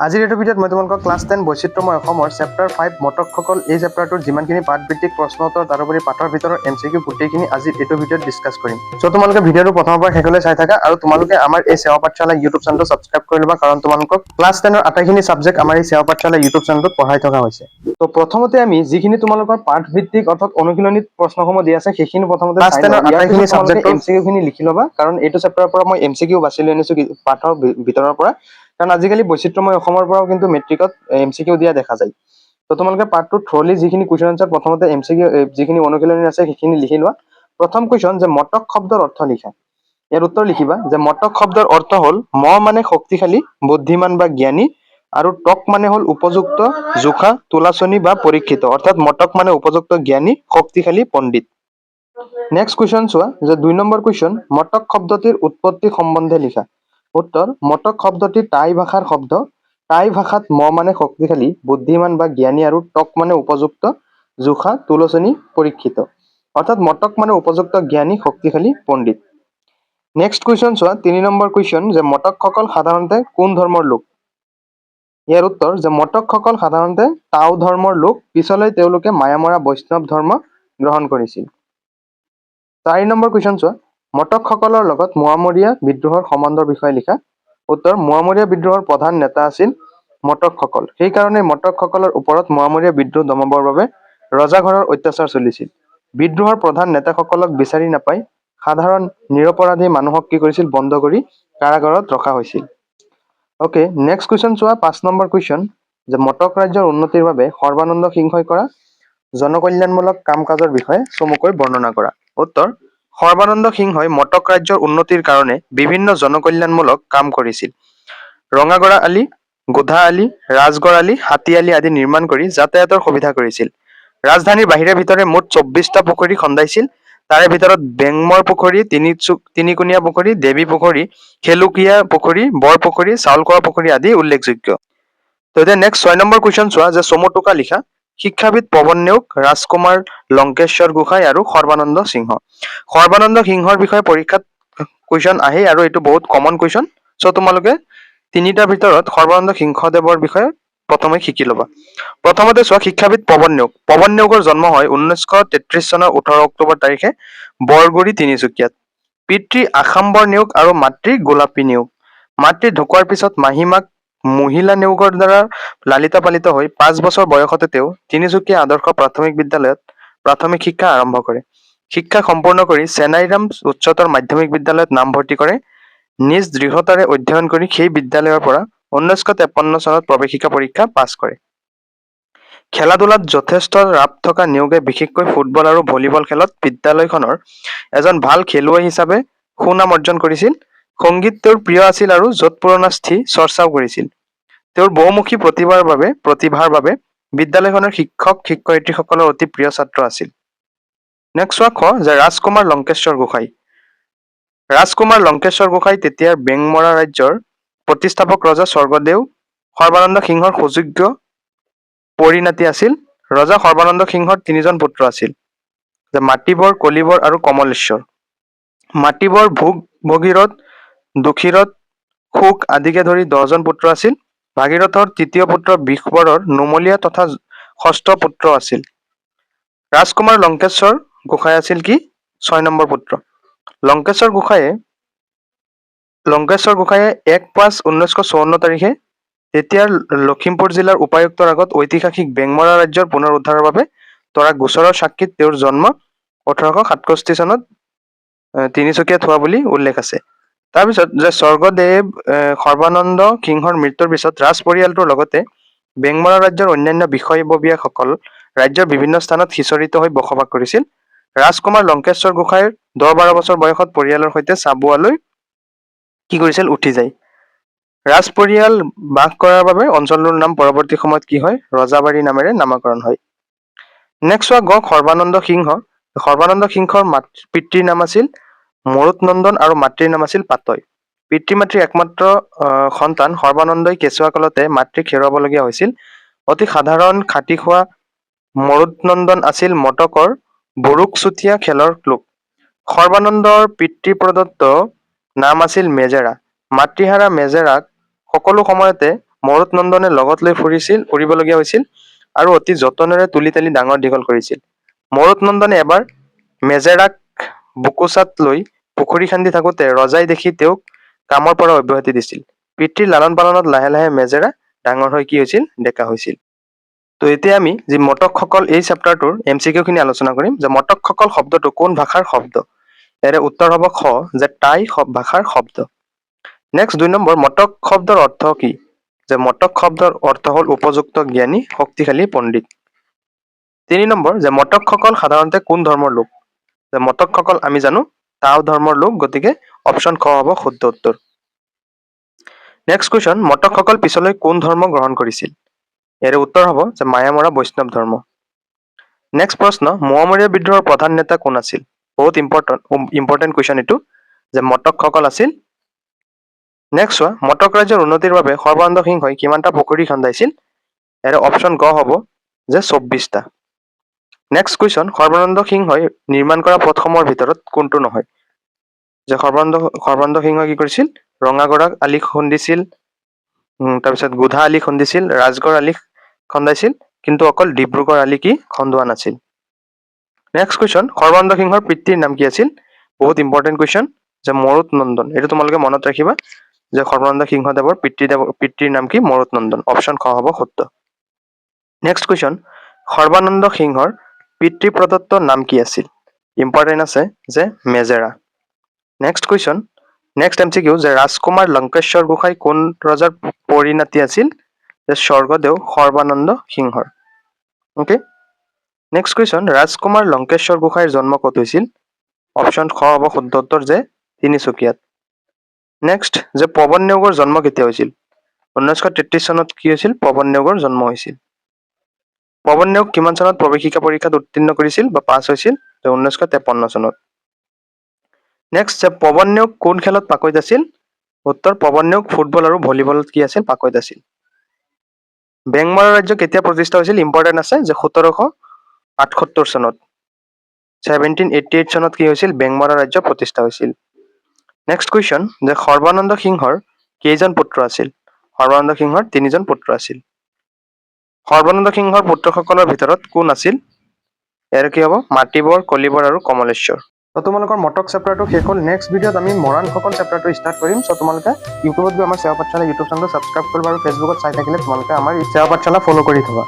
আজিৰ এইটো ভিডিঅ'ত মই তোমালোকক ক্লাছ 10 বৈচিত্ৰ্যময় অসমৰ চেপ্টাৰ 5 মটকসকল এই চেপ্টাৰটোৰ যিমানখিনি পাঠভিত্তিক প্ৰশ্ন উত্তৰ তাৰোপৰি পাঠৰ ভিতৰৰ MCQ গোটেইখিনি আজিৰ এইটো ভিডিঅ'ত ডিছকাছ কৰিম। চ' তোমালোকে ভিডিঅ'টো প্ৰথমৰ পৰা শেষলৈ চাই থাকা আৰু তোমালোকে আমাৰ এই সেৱা পাঠশালা ইউটিউব চেনেলটো ছাবস্ক্ৰাইব কৰি ল'বা কাৰণ তোমালোকক ক্লাছ 10ৰ আটাইখিনি ছাবজেক্ট আমাৰ এই সেৱা পাঠশালা ইউটিউব চেনেলটোত পঢ়াই থকা হৈছে। ত' প্ৰথমতে আমি যিখিনি তোমালোকৰ পাঠভিত্তিক অৰ্থাৎ অনুশীলনীত প্ৰশ্নসমূহ দিয়া আছে সেইখিনি প্ৰথমতে ক্লাছ 10ৰ আটাইখিনি ছাবজেক্টৰ MCQ খিনি লিখি ল'বা কাৰণ এইটো চেপ্টাৰৰ পৰা মই MCQ বাছি লৈ আনিছো পাঠৰ ভিতৰৰ পৰা। কাৰণ আজিকালি বৈচিত্ৰ্যময় অসমৰ পৰাও কিন্তু মেট্ৰিকত MCQ দিয়া দেখা যায়। তো তোমালোকে পাৰ্টটো থ্ৰলি যিখিনি কুৱেশ্যন আনসাৰ প্ৰথমতে MCQ যিখিনি অনুশীলনী আছে সেইখিনি লিখি লোৱা। প্ৰথম কুৱেশ্যন যে মটক শব্দৰ অৰ্থ লিখা। ইয়াৰ উত্তৰ লিখিবা যে মটক শব্দৰ অৰ্থ হ'ল মানে শক্তিশালী, বুদ্ধিমান বা জ্ঞানী আৰু টক মানে হ'ল উপযুক্ত, জোখা, তুলাচনী বা পৰীক্ষিত। অৰ্থাৎ মটক মানে উপযুক্ত, জ্ঞানী, শক্তিশালী, পণ্ডিত। নেক্সট কুৱেশ্যন চোৱা যে 2 নম্বৰ কুৱেশ্যন মটক শব্দটিৰ উৎপত্তি সম্বন্ধে লিখা। উত্তৰ মটক শব্দটি টাই ভাষাৰ শব্দ। টাই ভাষাত মানে শক্তিশালী, বুদ্ধিমান বা জ্ঞানী আৰু টক মানে উপযুক্ত, জোখা, তুলচনী, পৰীক্ষিত। অৰ্থাৎ মটক মানে উপযুক্ত, জ্ঞানী, শক্তিশালী, পণ্ডিত। নেক্সট কুৱেশ্যন চোৱা 3 নম্বৰ কুৱেশ্যন যে মটকসকল সাধাৰণতে কোন ধৰ্মৰ লোক। ইয়াৰ উত্তৰ যে মটকসকল সাধাৰণতে টাও ধৰ্মৰ লোক, পিছলৈ তেওঁলোকে মায়ামৰা বৈষ্ণৱ ধৰ্ম গ্ৰহণ কৰিছিল। 4 নম্বৰ কুৱেশ্যন চোৱা মটকসকলৰ লগত মোৱামৰীয়া বিদ্ৰোহৰ সম্বন্ধৰ বিষয়ে লিখা। উত্তৰ মোৱামৰীয়া বিদ্ৰোহৰ প্ৰধান নেতা আছিল মটকসকল। সেইকাৰণে মটকসকলৰ ওপৰত মোৱামৰীয়া বিদ্ৰোহ দমাবৰ বাবে ৰজাঘৰৰ অত্যাচাৰ চলিছিল। বিদ্ৰোহৰ প্ৰধান নেতাসকলক বিচাৰি নাপাই সাধাৰণ নিৰপৰাধী মানুহক কি কৰিছিল বন্ধ কৰি কাৰাগাৰত ৰখা হৈছিল। অ'কে, নেক্সট কুৱেশ্যন চোৱা 5 নম্বৰ কুৱেশ্যন যে মটক ৰাজ্যৰ উন্নতিৰ বাবে সৰ্বানন্দ সিংহই কৰা জনকল্যাণমূলক কাম কাজৰ বিষয়ে চমুকৈ বৰ্ণনা কৰা। উত্তৰ সৰ্বানন্দ সিংহই মটক ৰাজ্যৰ উন্নতিৰ কাৰণে বিভিন্ন জনকল্যাণমূলক কাম কৰিছিল। ৰঙাগড়া আলি, গোধা আলি, ৰাজগড় আলি, হাতী আলি আদি নিৰ্মাণ কৰি যাতায়াতৰ সুবিধা কৰিছিল। ৰাজধানীৰ বাহিৰে ভিতৰে মুঠ 24টা পুখুৰী খন্দাইছিল। তাৰে ভিতৰত বেংমৰ পুখুৰী, তিনিকুণীয়া পুখুৰী, দেৱী পুখুৰী, খেলুকীয়া পুখুৰী, বৰ পুখুৰী, চাউলখোৱা পুখুৰী আদি উল্লেখযোগ্য। তো এতিয়া নেক্সট 6 নম্বৰ কুৱেশ্যন চোৱা যে চমু টোকা লিখা। শিক্ষাবিদ পৱন নেওগ, ৰাজকুমাৰ লংকেশ্বৰ গোসাঁই আৰু সৰ্বানন্দ সিংহ। সৰ্বানন্দ সিংহৰ বিষয়ে পৰীক্ষাত কুৱেশ্যন আহে আৰু এইটো বহুত কমন কুৱেশ্যন। চ' তোমালোকে তিনিটাৰ ভিতৰত সৰ্বানন্দ সিংহদেৱৰ বিষয়ে প্ৰথমে শিকি ল'বা। প্ৰথমতে চোৱা শিক্ষাবিদ পৱন নেওগ। পৱন নেওগৰ জন্ম হয় 1933 চনৰ 18 অক্টোবৰ তাৰিখে বৰগুৰি, তিনিচুকীয়াত। পিতৃ আসাম্বৰ নেওগ আৰু মাতৃ গোলাপী নেওগ। মাতৃ ঢুকোৱাৰ পিছত মাহীমাক মহিলা নেওগৰ দ্বাৰা লালিত পালিত হৈ 5 বছৰ বয়সতে তেওঁ তিনিচুকীয়া আদৰ্শ প্ৰাথমিক বিদ্যালয়ত প্ৰাথমিক শিক্ষা আৰম্ভ কৰে। শিক্ষা সম্পূৰ্ণ কৰি চেনাইৰাম উচ্চতৰ মাধ্যমিক বিদ্যালয়ত নামভৰ্তি কৰে। নিজ দৃঢ়তাৰে অধ্যয়ন কৰি সেই বিদ্যালয়ৰ পৰা 1953 চনত প্ৰৱেশিকা পৰীক্ষা পাছ কৰে। খেলা ধূলাত যথেষ্ট ৰাপ থকা নেওগে বিশেষকৈ ফুটবল আৰু ভলীবল খেলত বিদ্যালয়খনৰ এজন ভাল খেলুৱৈ হিচাপে সুনাম অৰ্জন কৰিছিল। সংগীত তেওঁৰ প্ৰিয় আছিল আৰু য'ত পুৰণা স্থি চৰ্চাও কৰিছিল। তেওঁৰ বহুমুখী প্ৰতিভাৰ বাবে বিদ্যালয়খনৰ শিক্ষক শিক্ষয়িত্ৰীসকলৰ অতি প্ৰিয় ছাত্ৰ আছিল। নেক্সট চোৱা খ যে ৰাজকুমাৰ লংকেশ্বৰ গোসাঁই। ৰাজকুমাৰ লংকেশ্বৰ গোসাঁই তেতিয়াৰ বেংমৰা ৰাজ্যৰ প্ৰতিষ্ঠাপক ৰজা স্বৰ্গদেউ সৰ্বানন্দ সিংহৰ সুযোগ্য পৰিণাতি আছিল। ৰজা সৰ্বানন্দ সিংহৰ 3জন পুত্ৰ আছিল যে মাটিবৰ, কলিবৰ আৰু কমলেশ্বৰ। মাটিবৰ ভগীৰথ, দুখিৰথ, শুক আদিকে ধৰি 10জন পুত্ৰ আছিল। ভাগীৰথৰ 3য় পুত্ৰ বিশবৰৰ নুমলীয়া তথা ষষ্ঠ পুত্ৰ আছিল। ৰাজকুমাৰ লংকেশ্বৰ গোসাঁই আছিল কি 6 নম্বৰ পুত্ৰ। লংকেশ্বৰ গোসাঁয়ে 1/5/1954 তাৰিখে তেতিয়াৰ লখিমপুৰ জিলাৰ উপায়ুক্তৰ আগত ঐতিহাসিক বেংমৰা ৰাজ্যৰ পুনৰুদ্ধাৰৰ বাবে তৰা গোচৰৰ সাক্ষীত তেওঁৰ জন্ম 1867 চনত তিনিচুকীয়াত হোৱা বুলি উল্লেখ আছে। তাৰপিছত যে স্বৰ্গদেৱ সৰ্বানন্দ সিংহৰ মৃত্যুৰ পিছত ৰাজ পৰিয়ালটোৰ লগতে বেংমৰা ৰাজ্যৰ অন্যান্য বিষয়ববীয়াসকল ৰাজ্যৰ বিভিন্ন স্থানত সিঁচৰিত হৈ বসবাস কৰিছিল। ৰাজকুমাৰ লংকেশ্বৰ গোসাঁইৰ 10-12 বছৰ বয়সত পৰিয়ালৰ সৈতে চাবুৱালৈ কি কৰিছিল উঠি যায়। ৰাজ পৰিয়াল বাস কৰাৰ বাবে অঞ্চলটোৰ নাম পৰৱৰ্তী সময়ত কি হয় ৰজাবাৰী নামেৰে নামকৰণ হয়। নেক্সট চোৱা গ সৰ্বানন্দ সিংহ। সৰ্বানন্দ সিংহৰ পিতৃৰ নাম আছিল মৰুত নন্দন আৰু মাতৃৰ নাম আছিল পাতৈ। পিতৃ মাতৃৰ একমাত্ৰ সন্তান সৰ্বানন্দই কেঁচুৱা কালতে মাতৃক হেৰুৱাবলগীয়া হৈছিল। অতি সাধাৰণ খাটি খোৱা মৰুতনন্দন আছিল মটকৰ বৰুকচুতীয়া খেলৰ লোক। সৰ্বানন্দৰ পিতৃ প্ৰদত্ত নাম আছিল মেজেৰা। মাতৃহাৰা মেজেৰাক সকলো সময়তে মৰুত নন্দনে লগত লৈ ফুৰিবলগীয়া হৈছিল আৰু অতি যতনেৰে তুলি তালি ডাঙৰ দীঘল কৰিছিল। মৰুত নন্দনে এবাৰ মেজেৰাক বুকুচাত লৈ পুখুৰী খান্দি থাকোঁতে ৰজাই দেখি তেওঁক কামৰ পৰা অব্যাহতি দিছিল। পিতৃৰ লালন পালনত লাহে লাহে মেজেৰা ডাঙৰ হৈ কি হৈছিল? ডেকা হৈছিল। তো এতিয়া আমি যি মটকসকল এই চেপ্টাৰটোৰ MCQ খিনি আলোচনা কৰিম যে মটকসকল শব্দটো কোন ভাষাৰ শব্দ? ইয়াৰে উত্তৰ হ'ব খ, যে টাই ভাষাৰ শব্দ। নেক্সট 2 নম্বৰ, মটক শব্দৰ অৰ্থ কি? যে মটক শব্দৰ অৰ্থ হ'ল উপযুক্ত জ্ঞানী, শক্তিশালী পণ্ডিত। 3 নম্বৰ, যে মটকসকল সাধাৰণতে কোন ধৰ্মৰ লোক? যে মটকসকল আমি জানো টাও ধৰ্মৰ লোক, গতিকে অপশ্যন খ হ'ব শুদ্ধ উত্তৰ। নেক্সট কুৱেশ্যন, মটকসকল পিছলৈ কোন ধৰ্ম গ্ৰহণ কৰিছিল? ইয়াৰে উত্তৰ হ'ব যে মায়ামৰা বৈষ্ণৱ ধৰ্ম। নেক্সট প্ৰশ্ন, মোৱামৰীয়া বিদ্ৰোহৰ প্ৰধান নেতা কোন আছিল? বহুত ইম্পৰ্টেণ্ট কুৱেশ্যন এইটো, যে মটকসকল আছিল। নেক্সট চোৱা, মটক ৰাজ্যৰ উন্নতিৰ বাবে সৰ্বানন্দ সিংহই কিমানটা পুখুৰী খন্দাইছিল? ইয়াৰে অপশ্যন গ হ'ব যে 24টা। নেক্সট কুৱেশ্যন, সৰ্বানন্দ সিংহই নিৰ্মাণ কৰা পথসমূহৰ ভিতৰত কোনটো নহয়? যে সৰ্বানন্দ সিংহই কি কৰিছিল? ৰঙাগড় আলি খুন্দিছিল, তাৰপিছত গোধা আলি খুন্দিছিল, ৰাজগড় আলি খন্দাইছিল, কিন্তু অকল ডিব্ৰুগড় আলি কি খন্দোৱা নাছিল। নেক্সট কুৱেশ্যন, সৰ্বানন্দ সিংহৰ পিতৃৰ নাম কি আছিল? বহুত ইম্পৰ্টেণ্ট কুৱেশ্যন, যে মৰুত নন্দন। এইটো তোমালোকে মনত ৰাখিবা যে সৰ্বানন্দ সিংহদেৱৰ পিতৃৰ নাম কি? মৰুত নন্দন। অপশ্যন খ হ'ব শুদ্ধ। নেক্সট কুৱেশ্যন, সৰ্বানন্দ সিংহৰ পিতৃ প্ৰদত্ত নাম কি আছিল? ইম্পৰ্টেণ্ট আছে যে মেজেৰা। নেক্সট কুৱেশ্যন, নেক্সট MCQ, যে ৰাজকুমাৰ লংকেশ্বৰ গোসাঁই কোন ৰজাৰ পৰিণাতি আছিল? যে স্বৰ্গদেউ সৰ্বানন্দ সিংহৰ। অ'কে। নেক্সট কুৱেশ্যন, ৰাজকুমাৰ লংকেশ্বৰ গোসাঁইৰ জন্ম ক'ত হৈছিল? অপশ্যন খ হ'ব শুদ্ধ উত্তৰ, যে তিনিচুকীয়াত। নেক্সট, যে পৱন নেওগৰ জন্ম কেতিয়া হৈছিল? 1933 চনত কি হৈছিল? পৱন নেওগৰ জন্ম হৈছিল। পৱন নেওগ কিমান চনত প্ৰৱেশিকা পৰীক্ষাত উত্তীৰ্ণ কৰিছিল বা পাছ হৈছিল? 1953 চনত। নেক্সট, যে পৱন নেওগ কোন খেলত পাকৈত আছিল? উত্তৰ, পৱন নেওগ ফুটবল আৰু ভলীবলত কি আছিল? পাকৈত আছিল। বেংমাৰা ৰাজ্য কেতিয়া প্ৰতিষ্ঠা হৈছিল? ইম্পৰ্টেণ্ট আছে যে 1778 চনত। 1788 চনত কি হৈছিল? বেংমাৰা ৰাজ্য প্ৰতিষ্ঠা হৈছিল। নেক্সট কুৱেশ্যন, যে সৰ্বানন্দ সিংহৰ কেইজন পুত্ৰ আছিল? সৰ্বানন্দ সিংহৰ 3জন পুত্ৰ আছিল। সৰ্বানন্দ সিংহৰ পুত্ৰসকলৰ ভিতৰত কোন আছিল? ইয়াৰ কি হ'ব? মাতিবৰ, কলিবৰ আৰু কমলেশ্বৰ। তো তোমালোকৰ মটক চেপ্টাৰটো শেষ হ'ল। নেক্সট ভিডিঅ'ত আমি মৰাণসকল চেপ্টাৰটো ষ্টাৰ্ট কৰিম। চ' তোমালোকে ইউটিউবত গৈ আমাৰ সেৱা পাঠশালা ইউটিউব চেনেলটো ছাবস্ক্ৰাইব কৰিবা আৰু ফেচবুকত চাই থাকিলে তোমালোকে আমাৰ এই সেৱা পাঠশালা ফ'ল' কৰি থবা।